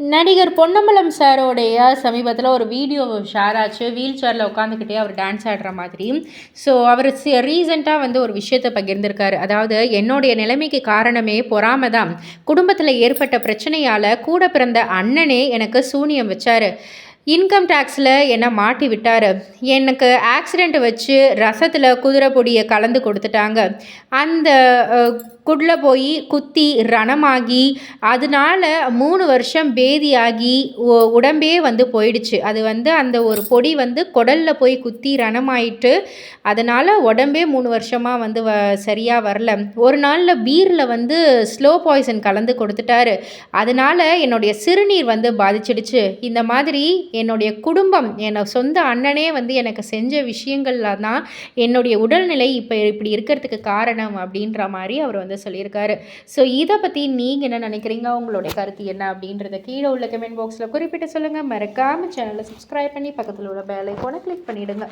நடிகர் பொன்னம்பலம் சாரோடைய சமீபத்தில் ஒரு வீடியோ ஷேர் ஆச்சு. வீல் சேரில் உட்காந்துக்கிட்டே அவர் டான்ஸ் ஆடுற மாதிரி. ஸோ அவர் ரீசெண்டாக ஒரு விஷயத்தை பகிர்ந்திருக்காரு. அதாவது, என்னுடைய நிலைமைக்கு காரணமே பொறாமை தான். குடும்பத்தில் ஏற்பட்ட பிரச்சனையால் கூட பிறந்த அண்ணனே எனக்கு சூனியம் வச்சார். இன்கம் டேக்ஸில் என்னை மாட்டி விட்டார். எனக்கு ஆக்சிடெண்ட் வச்சு ரசத்தில் குதிரை பொடியை கலந்து கொடுத்துட்டாங்க. அந்த குடில் போய் குத்தி ரணமாகி அதனால 3 வருஷம் பேதியாகி உடம்பே போயிடுச்சு. அது அந்த ஒரு பொடி குடலில் போய் குத்தி ரணமாயிட்டு அதனால் உடம்பே 3 வருஷமாக சரியாக வரல. ஒரு நாளில் பீரில் ஸ்லோ பாய்சன் கலந்து கொடுத்துட்டாரு. அதனால் என்னுடைய சிறுநீர் பாதிச்சிடுச்சு. இந்த மாதிரி என்னுடைய குடும்பம், சொந்த அண்ணனே எனக்கு செஞ்ச விஷயங்கள்ல தான் என்னுடைய உடல்நிலை இப்போ இப்படி இருக்கிறதுக்கு காரணம் அப்படின்ற மாதிரி அவர் சொல்லியிருக்காரு. ஸோ இதை பற்றி நீங்கள் என்ன நினைக்கிறீங்க? உங்களுடைய கருத்து என்ன அப்படின்றத கீழே உள்ள கமெண்ட் பாக்ஸில் குறிப்பிட்டு சொல்லுங்கள். மறக்காமல் சேனலை சப்ஸ்கிரைப் பண்ணி பக்கத்தில் உள்ள பெல் ஐகானை கிளிக் பண்ணிவிடுங்க.